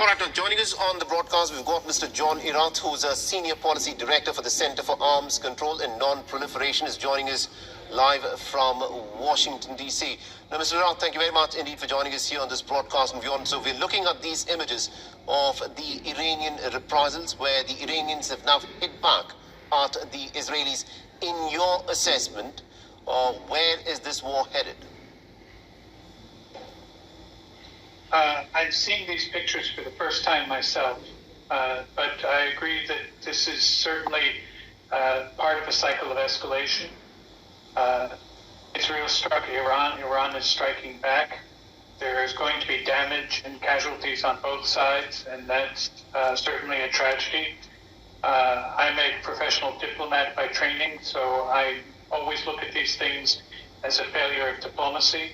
All right, now joining us on the broadcast, we've got Mr. John Erath, who's a Senior Policy Director for the Center for Arms Control and Non-Proliferation, is joining us live from Washington, D.C. Now, Mr. Erath, thank you very much indeed for joining us here on this broadcast and beyond. So we're looking at these images of the Iranian reprisals, where the Iranians have now hit back at the Israelis. In your assessment, where is this war headed? I'm seeing these pictures for the first time myself, but I agree that this is certainly part of a cycle of escalation. Israel struck Iran, Iran is striking back. There is going to be damage and casualties on both sides, and that's certainly a tragedy. I'm a professional diplomat by training, so I always look at these things as a failure of diplomacy.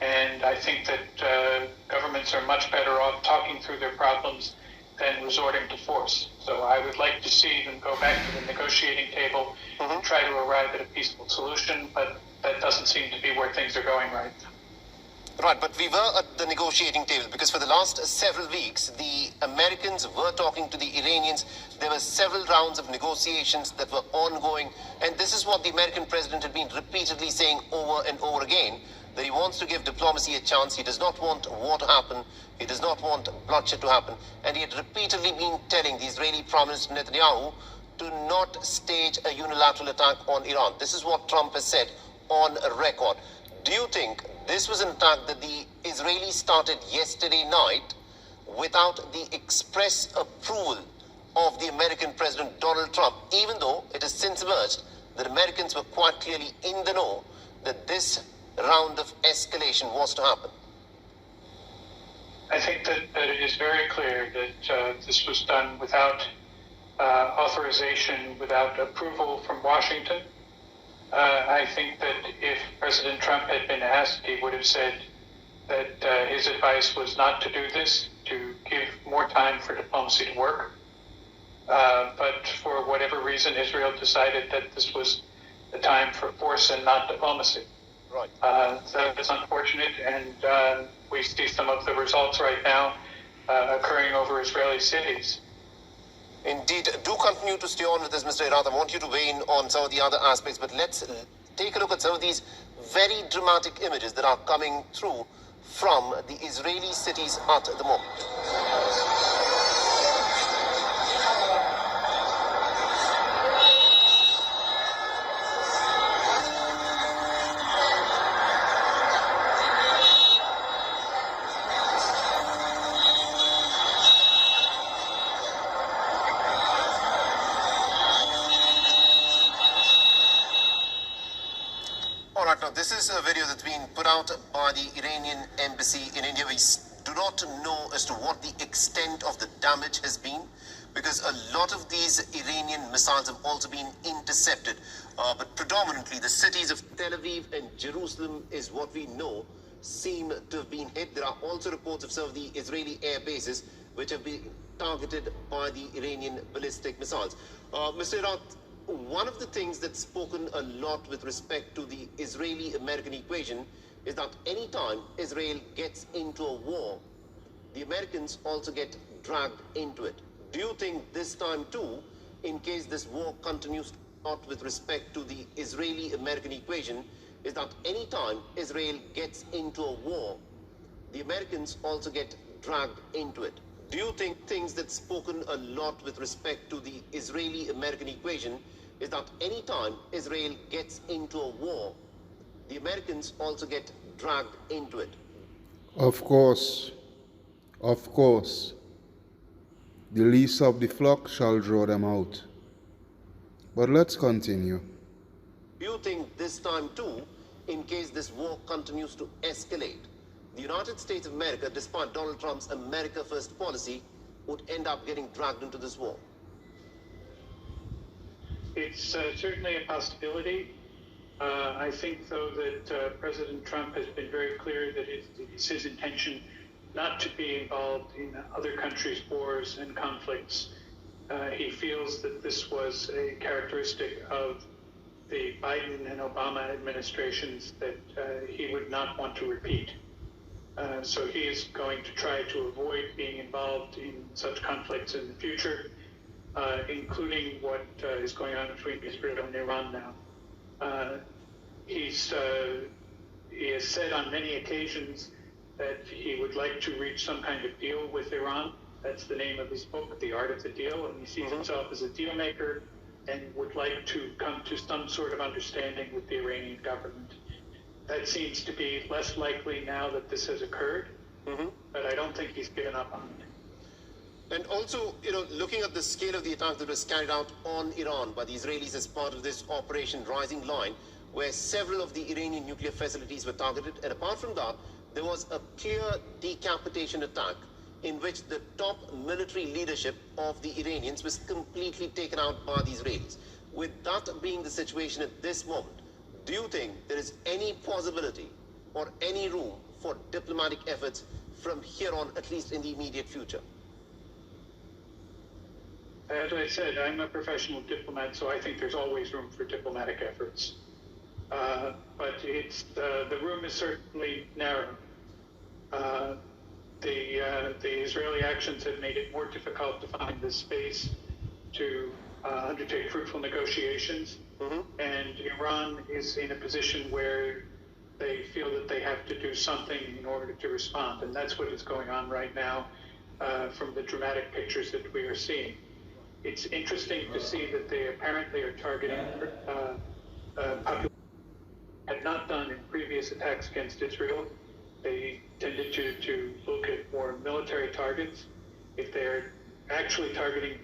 And I think that governments are much better off talking through their problems than resorting to force. So I would like to see them go back to the negotiating table and try to arrive at a peaceful solution, but that doesn't seem to be where things are going right now. Right, but we were at the negotiating table because for the last several weeks, the Americans were talking to the Iranians. There were several rounds of negotiations that were ongoing. And this is what the American president had been repeatedly saying over and over again, that he wants to give diplomacy a chance. He does not want war to happen. He does not want bloodshed to happen. And he had repeatedly been telling the Israeli Prime Minister Netanyahu to not stage a unilateral attack on Iran. This is what Trump has said on record. Do you think this was an attack that the Israelis started yesterday night without the express approval of the American President Donald Trump, even though it has since emerged that Americans were quite clearly in the know that this round of escalation was to happen? I think that it is very clear that this was done without authorization, without approval from Washington. I think that if President Trump had been asked, he would have said that his advice was not to do this, to give more time for diplomacy to work. But for whatever reason, Israel decided that this was the time for force and not diplomacy. Right. That is unfortunate, and we see some of the results right now occurring over Israeli cities. Indeed. Do continue to stay on with us, Mr. Erath. I want you to weigh in on some of the other aspects, but let's take a look at some of these very dramatic images that are coming through from the Israeli cities at the moment. All right, now this is a video that's been put out by the Iranian embassy in India. We do not know as to what the extent of the damage has been, because a lot of these Iranian missiles have also been intercepted. But predominantly the cities of Tel Aviv and Jerusalem is what we know seem to have been hit. There are also reports of some of the Israeli air bases which have been targeted by the Iranian ballistic missiles. Mr. Erath, one of the things that's spoken a lot with respect to the Israeli-American equation is that any time Israel gets into a war, the Americans also get dragged into it. Do you think this time too, in case this war continues not with respect to the Israeli-American equation, is that any time Israel gets into a war, the Americans also get dragged into it? Do you think things that's spoken a lot with respect to the Israeli-American equation is that any time Israel gets into a war, the Americans also get dragged into it? Of course, the least of the flock shall draw them out. But let's continue. Do you think this time too, in case this war continues to escalate, the United States of America, despite Donald Trump's America First policy, would end up getting dragged into this war? It's certainly a possibility. I think, though, that President Trump has been very clear that it's his intention not to be involved in other countries' wars and conflicts. He feels that this was a characteristic of the Biden and Obama administrations that he would not want to repeat. So he is going to try to avoid being involved in such conflicts in the future, including what is going on between Israel and Iran now. He has said on many occasions that he would like to reach some kind of deal with Iran. That's the name of his book, The Art of the Deal, and he sees himself as a deal maker and would like to come to some sort of understanding with the Iranian government. That seems to be less likely now that this has occurred, but I don't think he's given up on it. And also, looking at the scale of the attack that was carried out on Iran by the Israelis as part of this Operation Rising Lion, where several of the Iranian nuclear facilities were targeted, and apart from that, there was a clear decapitation attack in which the top military leadership of the Iranians was completely taken out by the Israelis. With that being the situation at this moment, do you think there is any possibility or any room for diplomatic efforts from here on, at least in the immediate future? As I said, I'm a professional diplomat, so I think there's always room for diplomatic efforts. But the room is certainly narrow. The Israeli actions have made it more difficult to find the space to undertake fruitful negotiations. And Iran is in a position where they feel that they have to do something in order to respond. And that's what is going on right now from the dramatic pictures that we are seeing. It's interesting to see that they apparently are targeting populations had not done in previous attacks against Israel. They tended to look at more military targets. If they're actually targeting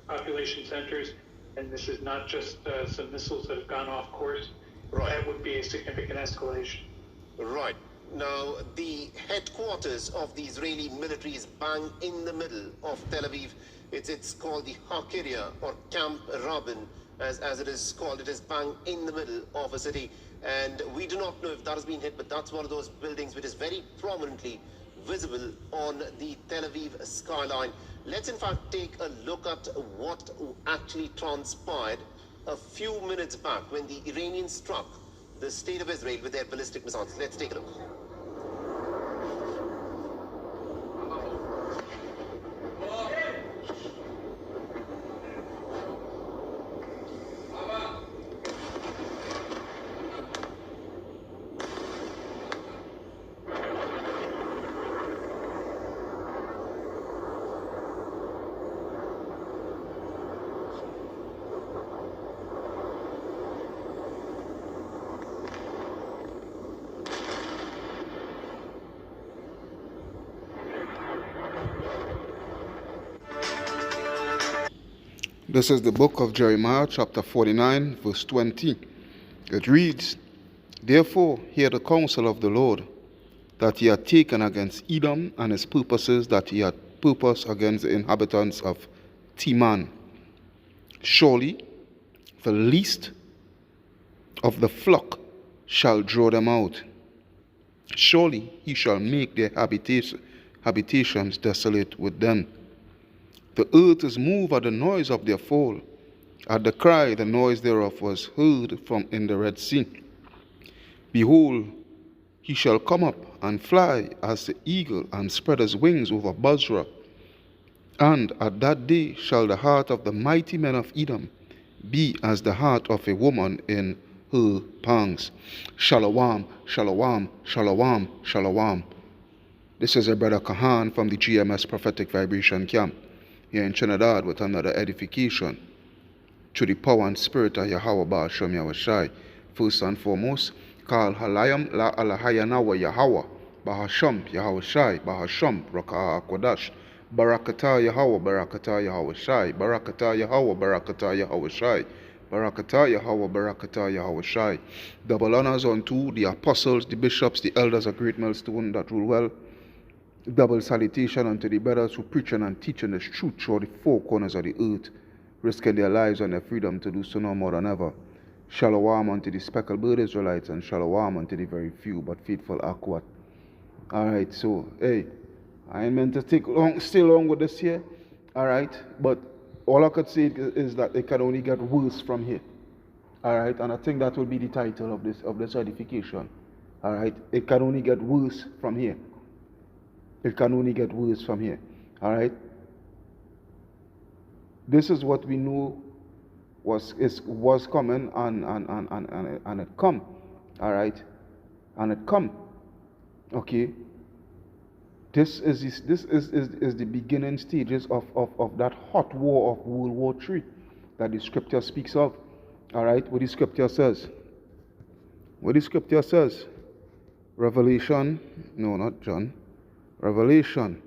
population centers, and this is not just some missiles that have gone off course, that would be a significant escalation. Right. Now, the headquarters of the Israeli military is bang in the middle of Tel Aviv. It's called the Hakiria, or Camp Rabin, as it is called. It is bang in the middle of a city. And we do not know if that has been hit, but that's one of those buildings which is very prominently visible on the Tel Aviv skyline. Let's in fact take a look at what actually transpired a few minutes back when the Iranians struck the state of Israel with their ballistic missiles. Let's take a look. This is the book of Jeremiah, chapter 49, verse 20. It reads, Therefore hear the counsel of the Lord, that he had taken against Edom, and his purposes that he had purposed against the inhabitants of Teman. Surely the least of the flock shall draw them out. Surely he shall make their habitations desolate with them. The earth is moved at the noise of their fall. At the cry, the noise thereof was heard from in the Red Sea. Behold, he shall come up and fly as the eagle, and spread his wings over Basra. And at that day shall the heart of the mighty men of Edom be as the heart of a woman in her pangs. Shalom, shalom, shalom, shalom. This is a brother Kahan from the GMS Prophetic Vibration Camp here in Trinidad with another edification to the power and spirit of Yahweh Ba'ashem Yahushai. First and foremost, Kal Halayam La Alahayanawa Yahweh Bahasham Yahushai Bahasham Rakah Akwadash Barakata Yahweh Barakata Yahushai Barakata Yahweh Barakata Yahushai Barakata Yahweh Barakata Yahushai. Double honors unto the apostles, the bishops, the elders, a great millstone that rule well. Double salutation unto the brothers who preaching and teaching this truth through the four corners of the earth, risking their lives and their freedom to do so no more than ever. Shalom unto the speckled bird Israelites, and shalom unto the very few but faithful Akwat. Alright, so, hey, I ain't meant to stay long with this here, alright, but all I could say is that it can only get worse from here. Alright, and I think that will be the title of this edification. Alright, it can only get worse from here. It can only get worse from here. All right. This is what we knew was coming, and it come. All right, and it come. Okay. This is the beginning stages of that hot war of World War III that the scripture speaks of. All right, what the scripture says. What the scripture says. Revelation, no, not John. Revelation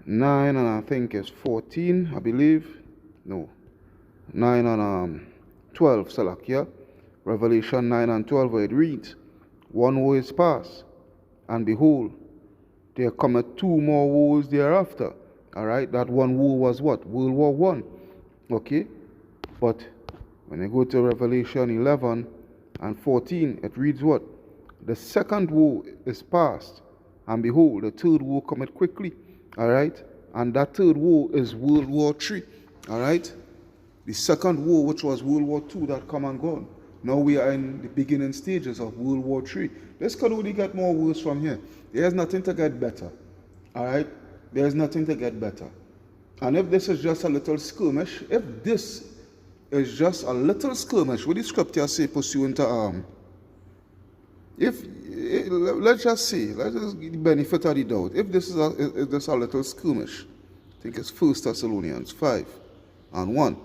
9 and I think it's 14, I believe. No, 9 and 12, Salakia. Revelation 9 and 12, where it reads, 1 war is past, and behold, there cometh 2 more wars thereafter. All right, that 1 war was what? World War I. Okay, but when you go to Revelation 11 and 14, it reads what? The 2nd war is past, and behold, the 3rd war cometh quickly. All right, and that 3rd war is World War III. All right, the 2nd war, which was World War II, that come and gone. Now we are in the beginning stages of World War III. This could only get more worse from here. There's nothing to get better. All right, there's nothing to get better. And if this is just a little skirmish, if this is just a little skirmish, what the scripture say pursuant to let's just give the benefit of the doubt. If this is just a little skirmish, I think it's 1 Thessalonians 5 and 1.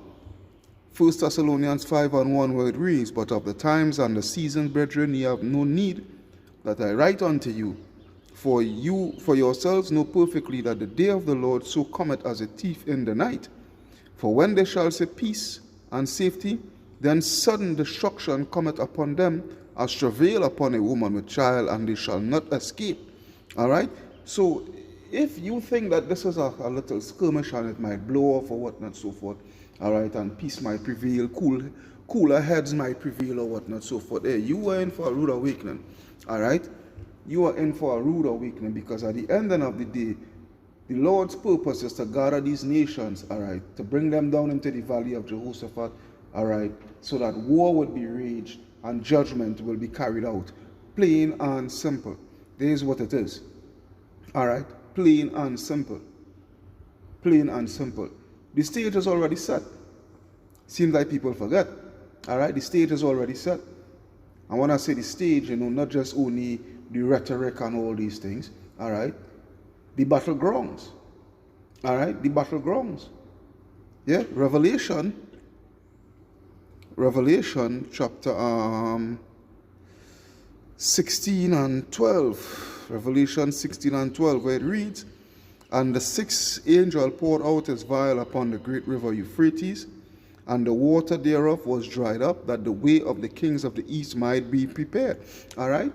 1 Thessalonians 5 and 1, where it reads, but of the times and the seasons, brethren, ye have no need that I write unto you. For you for yourselves know perfectly that the day of the Lord so cometh as a thief in the night. For when they shall say peace and safety, then sudden destruction cometh upon them, as travail upon a woman with child, and they shall not escape. All right? So, if you think that this is a little skirmish and it might blow off or whatnot, so forth, all right, and peace might prevail, cooler heads might prevail or whatnot, so forth, hey, you are in for a rude awakening. All right? You are in for a rude awakening, because at the end of the day, the Lord's purpose is to gather these nations, all right, to bring them down into the valley of Jehoshaphat, all right, so that war would be waged and judgment will be carried out. Plain and simple. This is what it is. All right? Plain and simple. Plain and simple. The stage is already set. Seems like people forget. All right? The stage is already set. And when I say the stage, not just only the rhetoric and all these things. All right? The battlegrounds. All right? The battlegrounds. Yeah? Revelation chapter 16 and 12. Revelation 16 and 12, where it reads, and the 6th angel poured out his vial upon the great river Euphrates, and the water thereof was dried up, that the way of the kings of the east might be prepared. All right?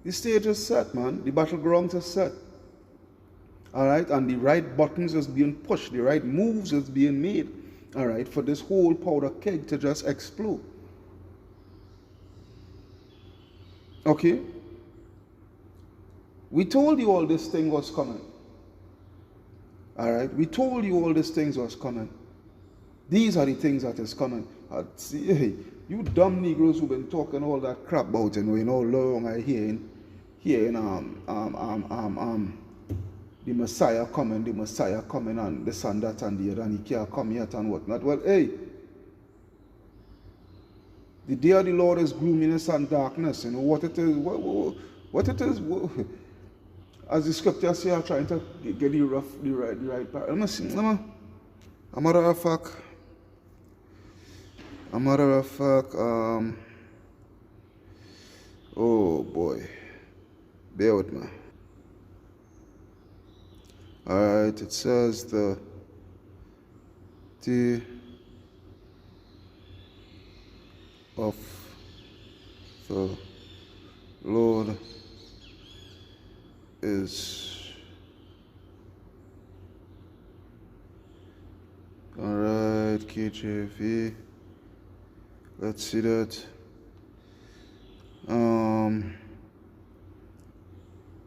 The stage is set, man. The battlegrounds is set. All right? And the right buttons is being pushed. The right moves is being made. All right? For this whole powder keg to just explode. Okay? We told you all this thing was coming. All right? We told you all these things was coming. These are the things that is coming. See, hey, you dumb Negroes who've been talking all that crap about it, long I hearing the Messiah coming, and this and that and the other, and he can't come yet and whatnot. Well, hey, the day of the Lord is gloominess and darkness. What it is, what it is, as the scripture say, I'm trying to get the right part. A matter of fact, oh boy, bear with me. Alright, it says the of the Lord is alright, KJV. Let's see that.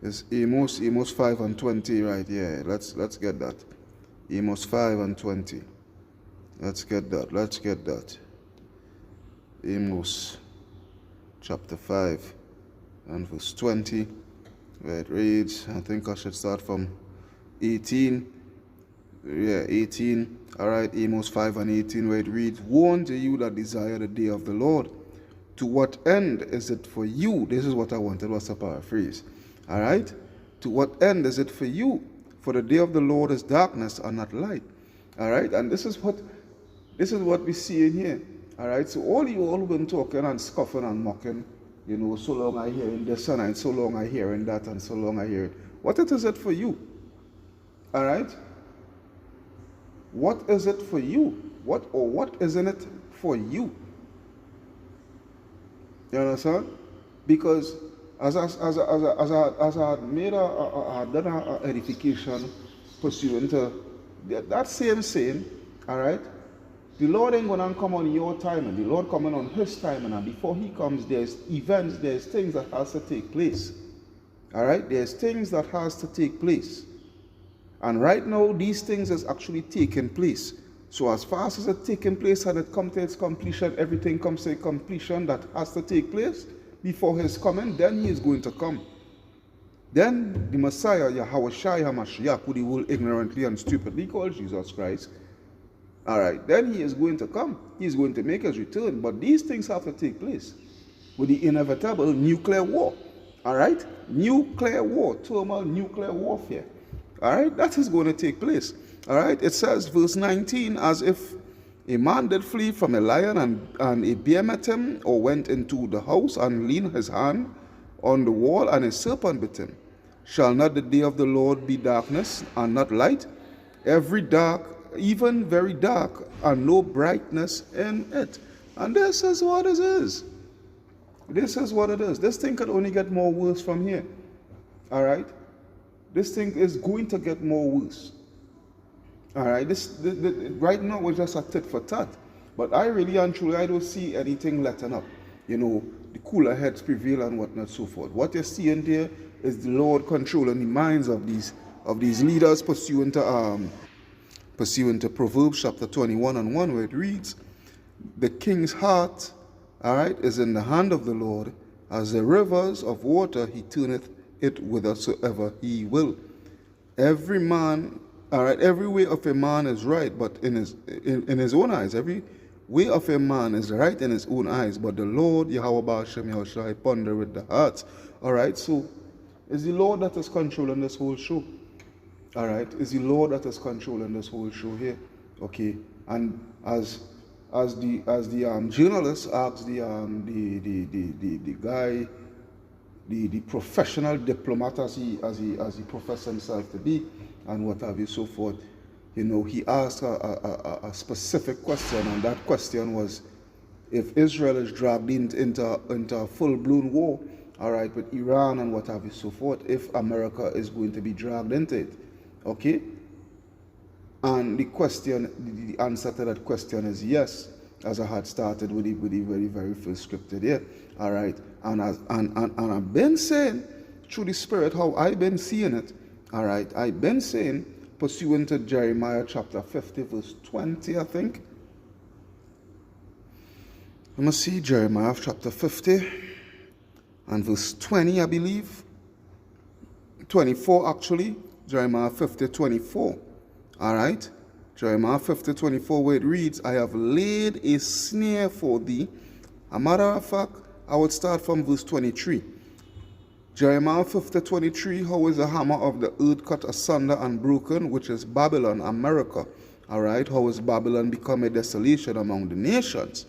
It's Amos 5 and 20, right? Yeah, let's get that. Amos 5 and 20. Let's get that. Amos chapter 5 and verse 20. where it reads, I think I should start from 18. Yeah, 18. All right, Amos 5 and 18, where it reads, woe unto you that desire the day of the Lord. To what end is it for you? This is what I wanted, was a paraphrase. All right? To what end is it for you? For the day of the Lord is darkness and not light. All right? And this is what we see in here. All right? So all you all been talking and scoffing and mocking, you know, so long I hear in this and so long I hear in that and so long I hear it. What is it for you? All right? What is it for you? What isn't it for you? You understand? Because as I had made I done a edification pursuant to that same saying, all right, the Lord ain't gonna come on your time, and the Lord coming on His time, and before He comes, there's events, there's things that has to take place. All right, there's things that has to take place, and right now these things is actually taking place. So as fast as it's taking place and it comes to its completion, everything comes to a completion that has to take place before His coming, then He is going to come. Then the Messiah, Yahweh Shai HaMashiach, who the world ignorantly and stupidly calls Jesus Christ, all right, then He is going to come. He is going to make His return. But these things have to take place with the inevitable nuclear war. All right? Nuclear war, turmoil, nuclear warfare. All right? That is going to take place. All right? It says, verse 19, as if a man did flee from a lion and a bear met him, or went into the house and leaned his hand on the wall, and a serpent bit him. Shall not the day of the Lord be darkness and not light? Every dark, even very dark, and no brightness in it. And this is what it is. This is what it is. This thing could only get more worse from here. All right? This thing is going to get more worse. All right? Right now, we're just a tit for tat. But I really and truly, I don't see anything letting up. You know, the cooler heads prevail and whatnot, so forth. What you're seeing there is the Lord controlling the minds of these leaders pursuant to Proverbs chapter 21 and 1, where it reads, the king's heart, all right, is in the hand of the Lord. As the rivers of water, He turneth it whithersoever He will. Every man, all right, every way of a man is right, but in his own eyes. Every way of a man is right in his own eyes, but the Lord, Yahweh Ba'ashem Yahushua, ponder with the heart. All right, so it's the Lord that is controlling this whole show. All right, it's the Lord that is controlling this whole show here. Okay, and as the journalist asked the guy, the professional diplomat as he professed himself to be, and what have you, so forth. You know, he asked a specific question, and that question was, if Israel is dragged into a full-blown war, all right, with Iran and what have you, so forth, if America is going to be dragged into it. Okay? And the answer to that question is yes, as I had started with the very, very first scripted here. All right? And I've been saying, through the Spirit, how I've been seeing it. All right? I've been saying, pursuant to Jeremiah chapter 50, verse 20, I think. Let me see, Jeremiah chapter 50 and verse 20, I believe. 24, actually. Jeremiah 50, 24. All right? Jeremiah 50, 24, where it reads, I have laid a snare for thee. A matter of fact, I would start from verse 23. Jeremiah 50, 23, how is the hammer of the earth cut asunder and broken, which is Babylon, America. All right? How is Babylon become a desolation among the nations?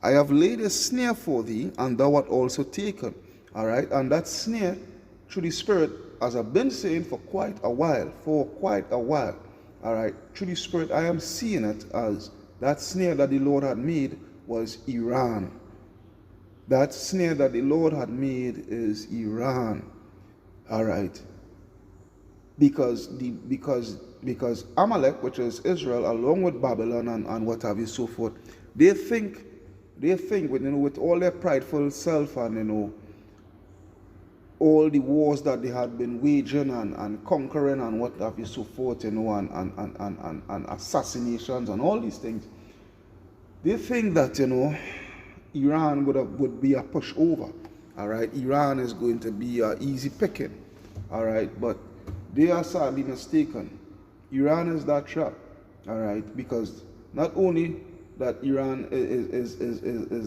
I have laid a snare for thee, and thou art also taken. All right? And that snare, through the Spirit, as I've been saying for quite a while, all right, through the Spirit, I am seeing it as that snare that the Lord had made was Iran. That snare that the Lord had made is Iran. All right. Because Amalek, which is Israel, along with Babylon and what have you, so forth, they think with all their prideful self and, all the wars that they had been waging and conquering and what have you, so forth, and assassinations and all these things, they think that, Iran would be a pushover. All right, Iran is going to be easy picking. All right, but they are sadly mistaken. Iran is that trap. All right, because not only that Iran is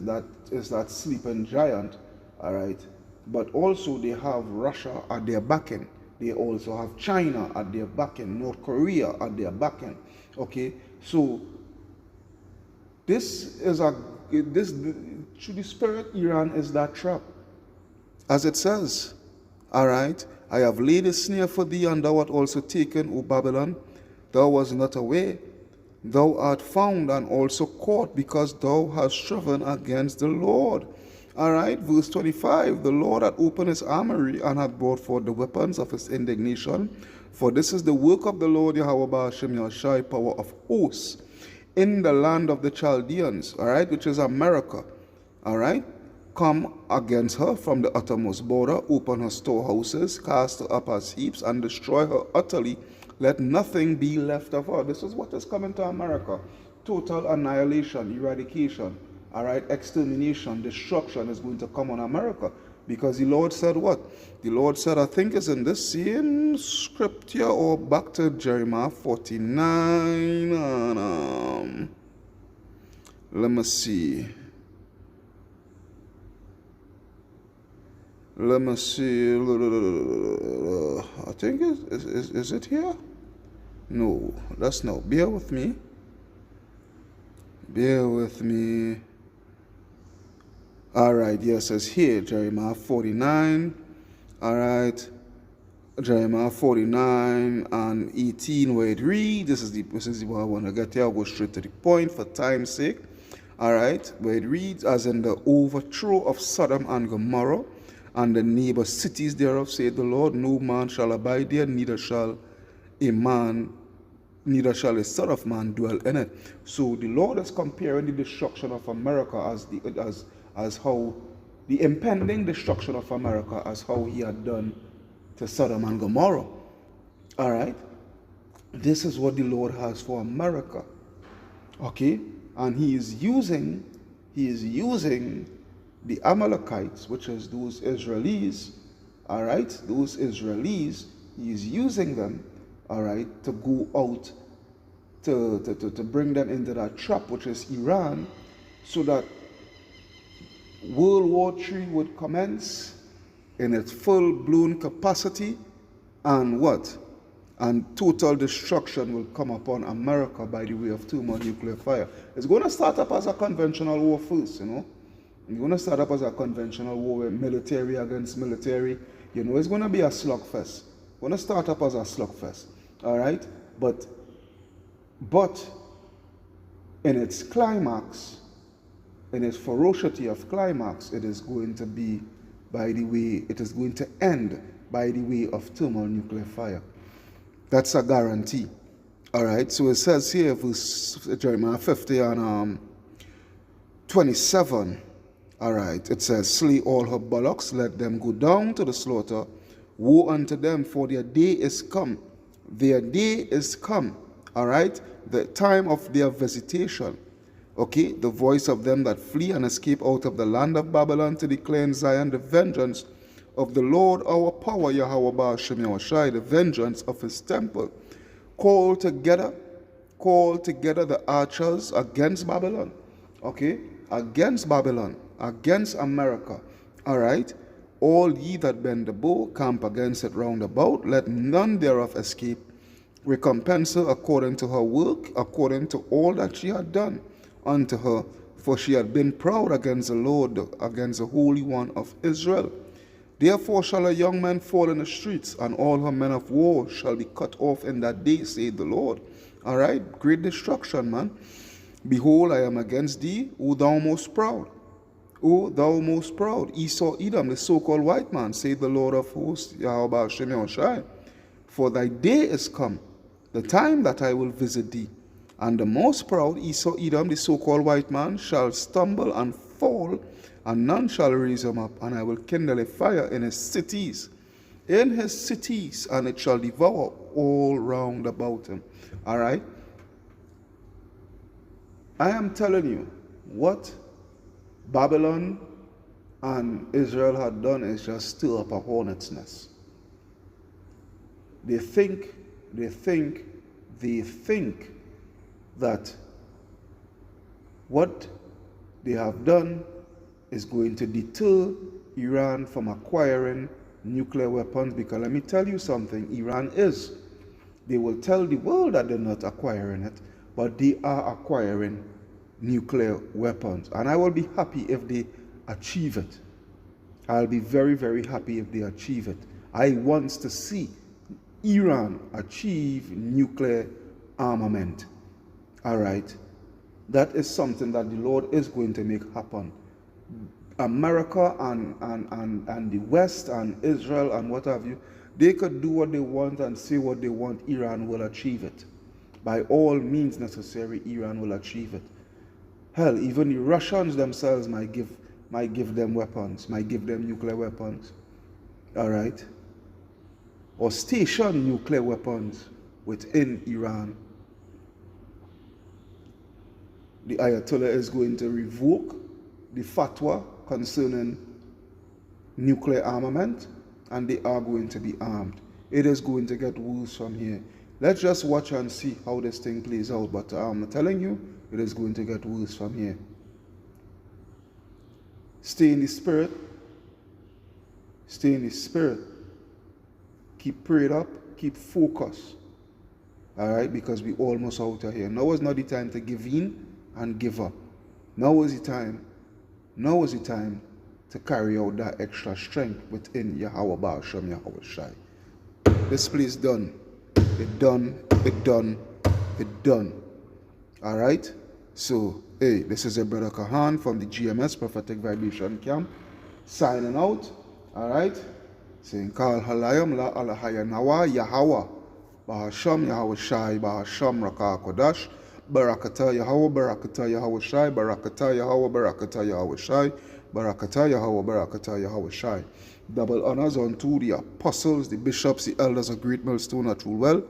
that sleeping giant, all right, but also they have Russia at their backing. They also have China at their backing, North Korea at their backing. Okay, so this is to the spirit, Iran is that trap, as it says. All right, I have laid a snare for thee, and thou art also taken, O Babylon. Thou was not aware. Thou art found and also caught, because thou hast striven against the Lord. All right, verse 25, the Lord hath opened his armory and hath brought forth the weapons of his indignation. For this is the work of the Lord Yahweh Ba'ashem Yahushai, power of hosts, in the land of the Chaldeans, all right, which is America. All right, come against her from the uttermost border, open her storehouses, cast her up as heaps, and destroy her utterly. Let nothing be left of her. This is what is coming to America. Total annihilation, eradication, all right, extermination, destruction is going to come on America. Because the Lord said what? The Lord said, I think it's in this same scripture, or back to Jeremiah 49. And, let me see. Let me see. I think is it here? No, that's not. Bear with me. Bear with me. All right, yes, it's here, Jeremiah 49. All right, Jeremiah 49 and 18, where it reads, this is what I want to get here. I'll go straight to the point for time's sake. All right, where it reads, as in the overthrow of Sodom and Gomorrah, and the neighbor cities thereof, saith the Lord, no man shall abide there, neither shall a son of man dwell in it. So the Lord is comparing the destruction of America as how the impending destruction of America as how he had done to Sodom and Gomorrah. All right, this is what the Lord has for America. Okay, and he is using the Amalekites, which is those Israelis, all right, those Israelis, he is using them, all right, to go out, to bring them into that trap, which is Iran, so that World War III would commence in its full-blown capacity, and what? And total destruction will come upon America by the way of thermonuclear fire. It's going to start up as a conventional war first, you know. It's going to start up as a conventional war with military against military. You know, it's going to be a slugfest. It's going to start up as a slugfest. All right? But in its climax, in its ferocity of climax, it is going to be it is going to end by the way of thermonuclear fire. That's a guarantee. All right? So it says here, verse Jeremiah 50 and 27. All right, it says, slay all her bullocks, let them go down to the slaughter. Woe unto them, for their day is come. Their day is come. All right, the time of their visitation. Okay, the voice of them that flee and escape out of the land of Babylon, to declare in Zion the vengeance of the Lord our power, Yahweh Ba'ashem Yahushai, the vengeance of his temple. Call together the archers against Babylon. Okay, against Babylon, against America. All right, all ye that bend the bow, camp against it round about. Let none thereof escape. Recompense her according to her work, according to all that she had done unto her. For she had been proud against the Lord, against the Holy One of Israel. Therefore shall her young men fall in the streets, and all her men of war shall be cut off in that day, saith the Lord. All right, great destruction, man. Behold, I am against thee, O thou most proud. O thou most proud, Esau Edom, the so-called white man, saith the Lord of hosts, Yahweh Ba'ashem Yahushai. For thy day is come, the time that I will visit thee. And the most proud, Esau Edom, the so-called white man, shall stumble and fall, and none shall raise him up. And I will kindle a fire in his cities, and it shall devour all round about him. All right? I am telling you, what Babylon and Israel had done is just stir up a hornet's nest. They think that what they have done is going to deter Iran from acquiring nuclear weapons, because let me tell you something, Iran is. They will tell the world that they're not acquiring it, but they are acquiring nuclear weapons. And I will be happy if they achieve it. I'll be very, very happy if they achieve it. I want to see Iran achieve nuclear armament. All right? That is something that the Lord is going to make happen. America and the West and Israel and what have you, they could do what they want and say what they want. Iran will achieve it. By all means necessary, Iran will achieve it. Hell, even the Russians themselves might give them weapons, might give them nuclear weapons. All right? Or station nuclear weapons within Iran. The Ayatollah is going to revoke the fatwa concerning nuclear armament, and they are going to be armed. It is going to get worse from here. Let's just watch and see how this thing plays out. But I'm telling you, it is going to get worse from here. Stay in the spirit. Stay in the spirit. Keep prayed up. Keep focused. All right? Because we're almost out of here. Now is not the time to give in and give up. Now is the time. Now is the time to carry out that extra strength within Yahweh Baal Shem Yahweh Shai. This place done. It done. It done. It done. All right? So, hey, this is your brother Kahan from the GMS Prophetic Vibration Camp, signing out. All right? Saying, Kal Halayam La Alahaya Nawa Yahweh Bahasham Yahweh Shai Bahasham Raka Kodash Barakata Yahweh Barakata Yahweh Shai Barakata Yahweh Barakata Yahweh Shai Barakata Yahweh Barakata Yahweh Shai. Double honors unto the apostles, the bishops, the elders of Great Millstone at Rule Well.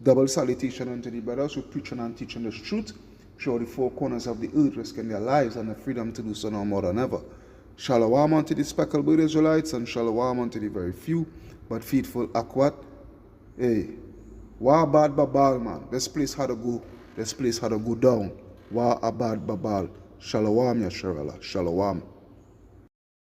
Double salutation unto the brothers who preaching and teaching this truth, show the four corners of the earth, risking their lives and the freedom to do so now more than ever. Shalom unto the speckled bird Israelites, and shalom unto the very few but faithful Akwat. Hey, Wa Abad Babal, man. This place had to go. This place had to go down. Wa Abad Babal. Shalom Yasharala. Shalom.